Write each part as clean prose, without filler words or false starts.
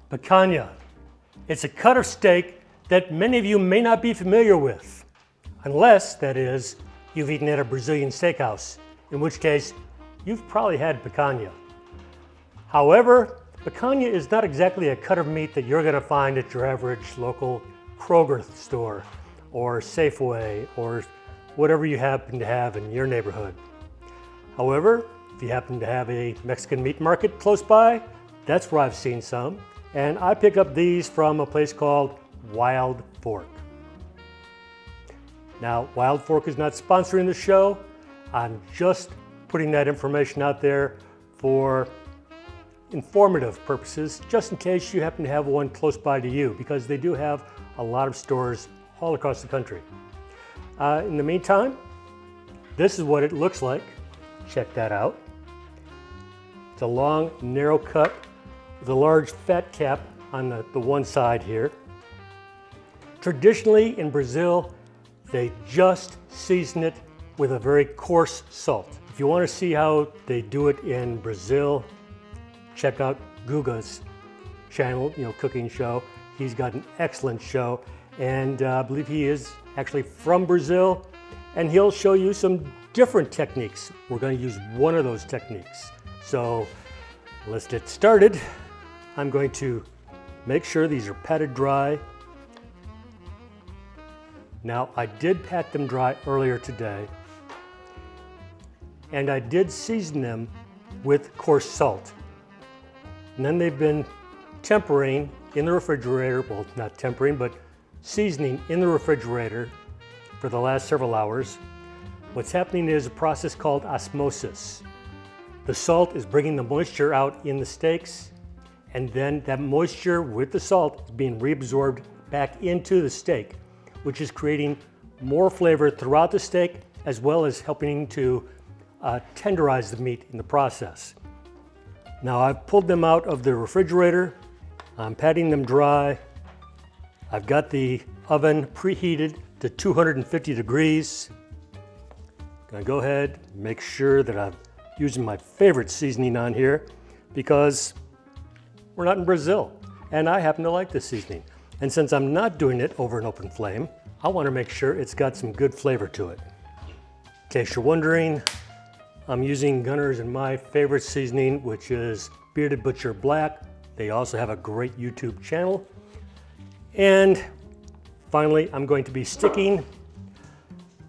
Picanha. It's a cut of steak that many of you may not be familiar with, unless, that is, you've eaten at a Brazilian steakhouse, in which case you've probably had picanha. However, picanha is not exactly a cut of meat that you're going to find at your average local Kroger store or Safeway or whatever you happen to have in your neighborhood. However, if you happen to have a Mexican meat market close by, that's where I've seen some. And I pick up these from a place called Wild Fork. Now, Wild Fork is not sponsoring the show. I'm just putting that information out there for informative purposes, just in case you happen to have one close by to you, because they do have a lot of stores all across the country. In the meantime, this is what it looks like. Check that out. It's a long, narrow cut with a large fat cap on the one side here. Traditionally in Brazil, they just season it with a very coarse salt. If you want to see how they do it in Brazil, check out Guga's channel, cooking show. He's got an excellent show, and I believe he is actually from Brazil, and he'll show you some different techniques. We're going to use one of those techniques. So let's get started. I'm going to make sure these are patted dry. Now, I did pat them dry earlier today, and I did season them with coarse salt. And then they've been tempering in the refrigerator, well, not tempering, but seasoning in the refrigerator for the last several hours. What's happening is a process called osmosis. The salt is bringing the moisture out in the steaks, and then that moisture with the salt is being reabsorbed back into the steak, which is creating more flavor throughout the steak, as well as helping to tenderize the meat in the process. Now, I've pulled them out of the refrigerator. I'm patting them dry. I've got the oven preheated to 250 degrees. Gonna go ahead and make sure that I'm using my favorite seasoning on here, because we're not in Brazil, and I happen to like this seasoning. And since I'm not doing it over an open flame, I want to make sure it's got some good flavor to it. In case you're wondering, I'm using Gunner's and my favorite seasoning, which is Bearded Butcher Black. They also have a great YouTube channel. And finally, I'm going to be sticking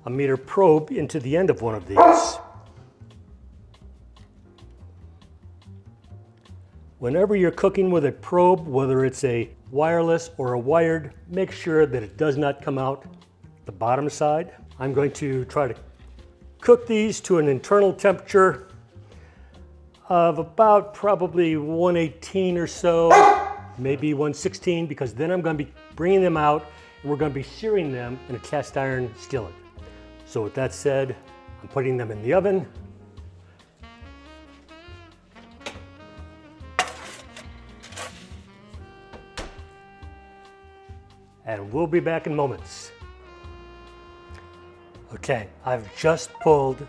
a meter probe into the end of one of these. Whenever you're cooking with a probe, whether it's a wireless or a wired, make sure that it does not come out the bottom side. I'm going to try to cook these to an internal temperature of about probably 118 or so, maybe 116, because then I'm going to be bringing them out and we're going to be searing them in a cast iron skillet. So with that said, I'm putting them in the oven. And we'll be back in moments. Okay, I've just pulled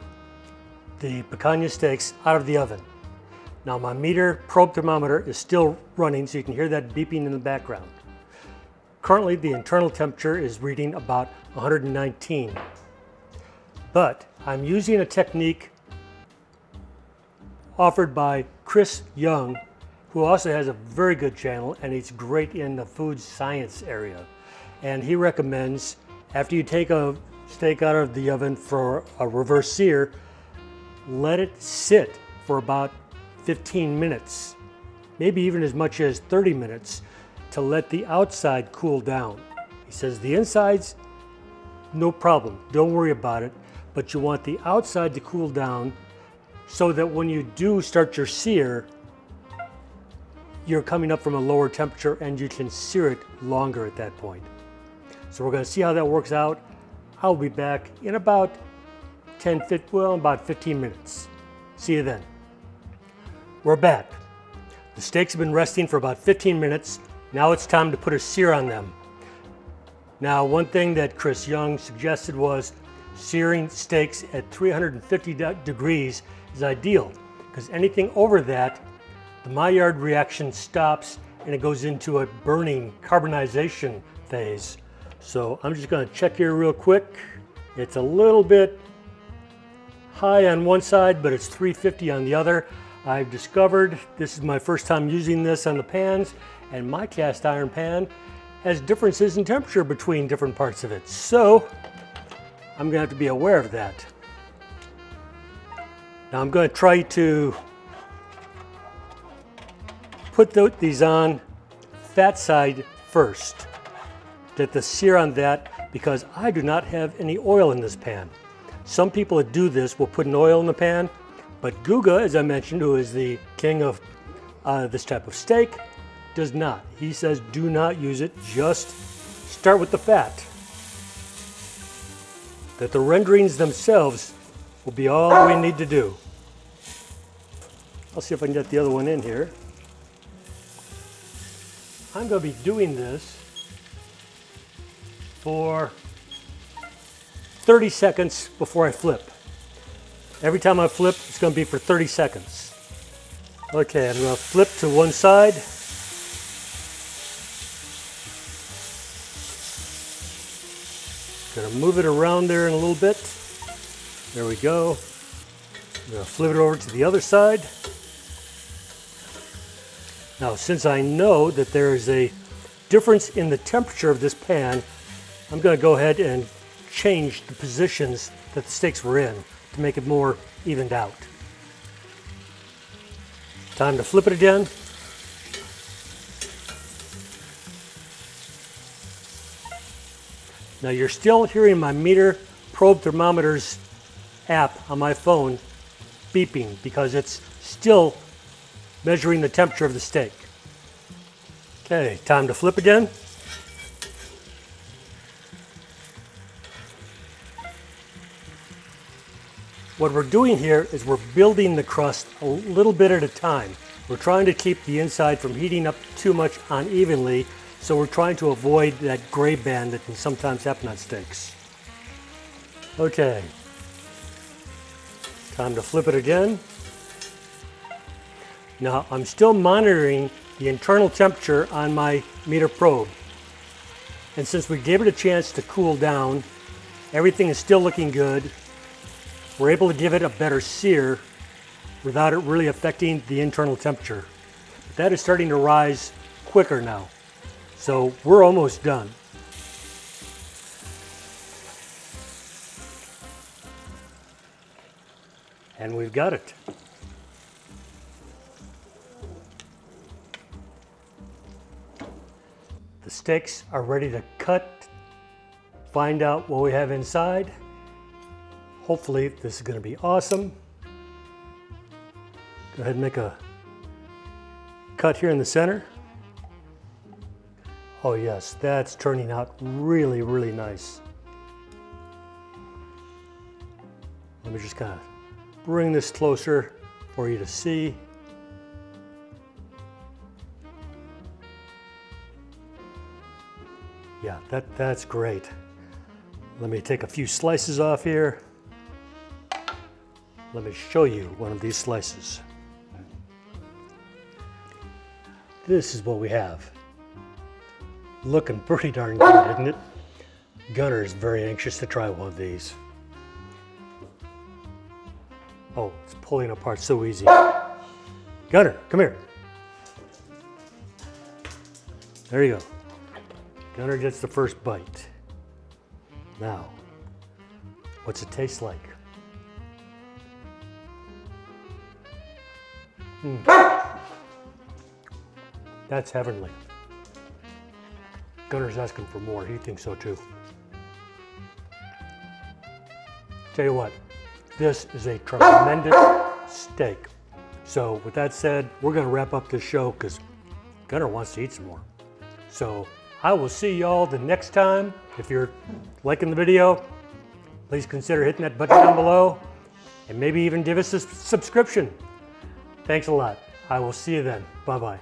the picanha steaks out of the oven. Now my meter probe thermometer is still running, so you can hear that beeping in the background. Currently, the internal temperature is reading about 119. But I'm using a technique offered by Chris Young, who also has a very good channel, and he's great in the food science area. And he recommends, after you take a steak out of the oven for a reverse sear, let it sit for about 15 minutes, maybe even as much as 30 minutes, to let the outside cool down. He says the insides, no problem, don't worry about it, but you want the outside to cool down so that when you do start your sear, you're coming up from a lower temperature and you can sear it longer at that point. So we're going to see how that works out. I'll be back in about 15 minutes. See you then. We're back. The steaks have been resting for about 15 minutes. Now it's time to put a sear on them. Now, one thing that Chris Young suggested was searing steaks at 350 degrees is ideal, because anything over that, the Maillard reaction stops and it goes into a burning carbonization phase. So I'm just going to check here real quick. It's a little bit high on one side, but it's 350 on the other. I've discovered, this is my first time using this on the pans, and my cast iron pan has differences in temperature between different parts of it. So I'm going to have to be aware of that. Now I'm going to try to put these on fat side first. Get the sear on that, because I do not have any oil in this pan. Some people that do this will put an oil in the pan, but Guga, as I mentioned, who is the king of this type of steak, does not. He says do not use it, just start with the fat. That the renderings themselves will be all we need to do. I'll see if I can get the other one in here. I'm going to be doing this for 30 seconds before I flip. Every time I flip, it's going to be for 30 seconds. Okay, I'm going to flip to one side. Going to move it around there in a little bit. There we go. I'm going to flip it over to the other side. Now, since I know that there is a difference in the temperature of this pan, I'm going to go ahead and change the positions that the steaks were in to make it more evened out. Time to flip it again. Now you're still hearing my meter probe thermometers app on my phone beeping because it's still measuring the temperature of the steak. Okay, time to flip again. What we're doing here is we're building the crust a little bit at a time. We're trying to keep the inside from heating up too much unevenly, so we're trying to avoid that gray band that can sometimes happen on steaks. Okay, time to flip it again. Now I'm still monitoring the internal temperature on my meter probe. And since we gave it a chance to cool down, everything is still looking good. We're able to give it a better sear without it really affecting the internal temperature. But that is starting to rise quicker now. So we're almost done. And we've got it. The steaks are ready to cut, find out what we have inside. Hopefully this is going to be awesome. Go ahead and make a cut here in the center. Oh yes, that's turning out really, really nice. Let me just kind of bring this closer for you to see. Yeah, that's great. Let me take a few slices off here. Let me show you one of these slices. This is what we have. Looking pretty darn good, isn't it? Gunnar is very anxious to try one of these. Oh, it's pulling apart so easy. Gunnar, come here. There you go. Gunnar gets the first bite. Now, what's it taste like? That's heavenly. Gunnar's asking for more. He thinks so too. Tell you what, this is a tremendous steak. So with that said, we're going to wrap up this show because Gunnar wants to eat some more. So I will see y'all the next time. If you're liking the video, please consider hitting that button down below and maybe even give us a subscription. Thanks a lot. I will see you then. Bye-bye.